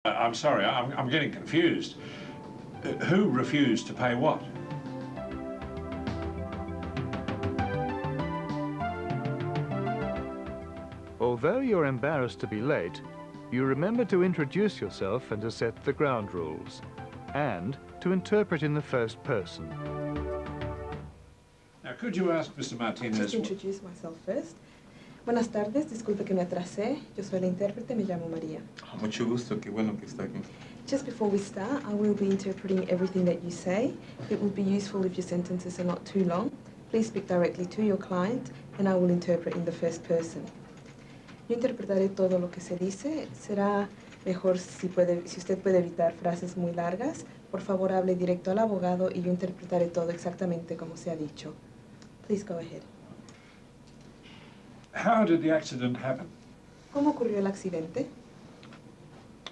I'm sorry, I'm getting confused. Who refused to pay what? Although you're embarrassed to be late, you remember to introduce yourself and to set the ground rules, and to interpret in the first person. Now, could you ask Mr. Martinez... Just introduce myself first. Buenas tardes, disculpe que me atrasé. Yo soy la intérprete, me llamo María. Mucho gusto, qué bueno que está aquí. Just before we start, I will be interpreting everything that you say. It would be useful if your sentences are not too long. Please speak directly to your client, and I will interpret in the first person. Yo interpretaré todo lo que se dice. Será mejor si usted puede evitar frases muy largas. Por favor, hable directo al abogado y yo interpretaré todo exactamente como se ha dicho. Please go ahead. How did the accident happen? ¿Cómo ocurrió el accidente?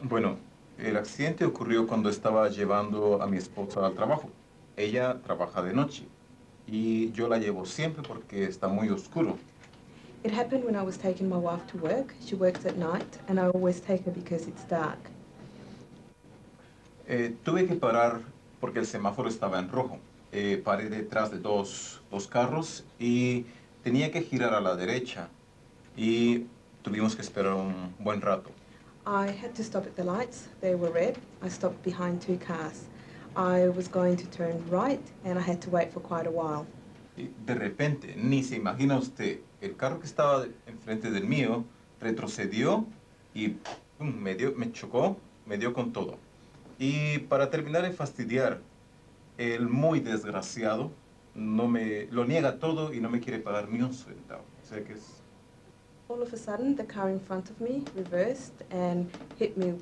Bueno, el accidente ocurrió cuando estaba llevando a mi esposa al trabajo. Ella trabaja de noche y yo la llevo siempre porque está muy oscuro. It happened when I was taking my wife to work. She works at night, and I always take her because it's dark. Tuve que parar porque el semáforo estaba en rojo. Paré detrás de dos carros y tenía que girar a la derecha y tuvimos que esperar un buen rato. I had to stop at the lights. They were red. I stopped behind two cars. I was going to turn right, and I had to wait for quite a while. Y de repente, ni se imagina usted, el carro que estaba enfrente del mío retrocedió y me chocó, me dio con todo. Y para terminar de fastidiar, el muy desgraciado lo niega todo y no me quiere pagar ni un centavo. O sea que es... All of a sudden, the car in front of me reversed and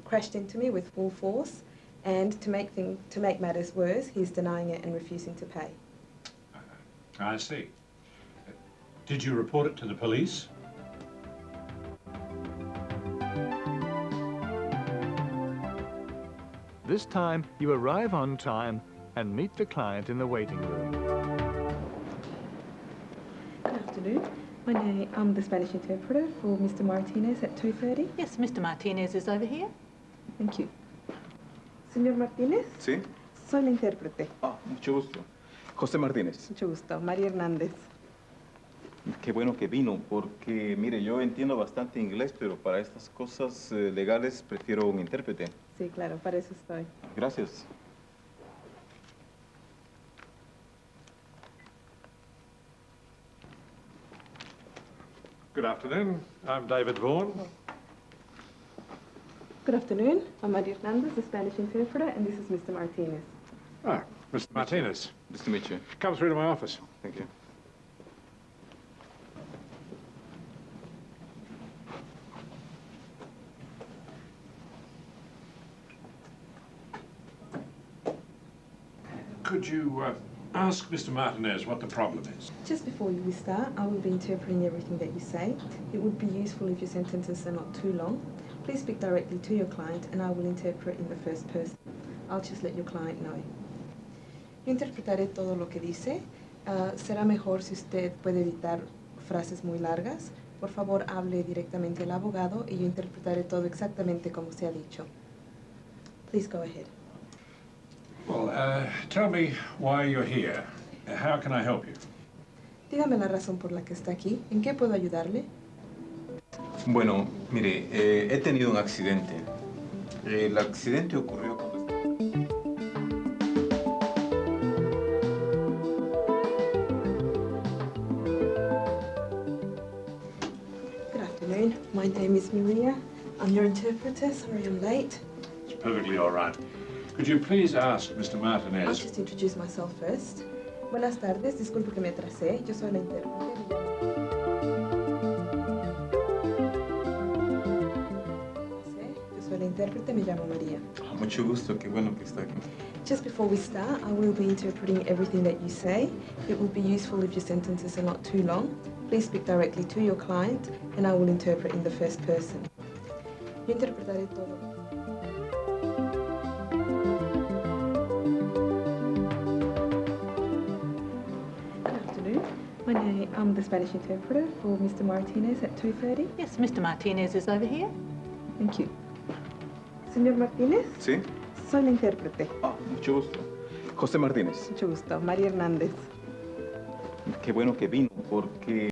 crashed into me with full force. And to make matters worse, he's denying it and refusing to pay. I see. Did you report it to the police? This time, you arrive on time and meet the client in the waiting room. Good afternoon. I'm the Spanish interpreter for Mr. Martinez at 2:30. Yes, Mr. Martinez is over here. Thank you. Señor Martínez. ¿Sí? Soy la intérprete. Mucho gusto. José Martínez. Mucho gusto. María Hernández. Qué bueno que vino, porque, mire, yo entiendo bastante inglés, pero para estas cosas legales prefiero un intérprete. Sí, claro, para eso estoy. Gracias. Good afternoon. I'm David Vaughan. Good afternoon. I'm María Hernández, the Spanish interpreter, and this is Mr. Martinez. Ah, Mr. Martinez. Nice to meet you. Come through to my office. Thank you. Could you ask Mr. Martinez what the problem is? Just before we start, I will be interpreting everything that you say. It would be useful if your sentences are not too long. Please speak directly to your client, and I will interpret in the first person. I'll just let your client know. Yo interpretaré todo lo que dice. Será mejor si usted puede evitar frases muy largas. Por favor, hable directamente al abogado y yo interpretaré todo exactamente como se ha dicho. Please go ahead. Well, tell me why you're here. How can I help you? Dígame la razón por la que está aquí. ¿En qué puedo ayudarle? Bueno, mire, he tenido un accidente. El accidente ocurrió cuando... Good afternoon. My name is Maria. I'm your interpreter. Sorry I'm late. It's perfectly all right. Could you please ask Mr. I'll Martinez... just introduce myself first. Buenas tardes. Disculpe que me atrasé. Yo soy la intérprete. Yo soy la intérprete. Me llamo María. Mucho gusto, qué bueno que está aquí. Just before we start, I will be interpreting everything that you say. It would be useful if your sentences are not too long. Please speak directly to your client, and I will interpret in the first person. Yo interpretaré todo. Good afternoon. I'm the Spanish interpreter for Mr. Martinez at 2:30. Yes, Mr. Martinez is over here. Thank you. Señor Martínez, ¿Sí? soy la intérprete. Ah, mucho gusto. José Martínez. Mucho gusto. María Hernández. Qué bueno que vino, porque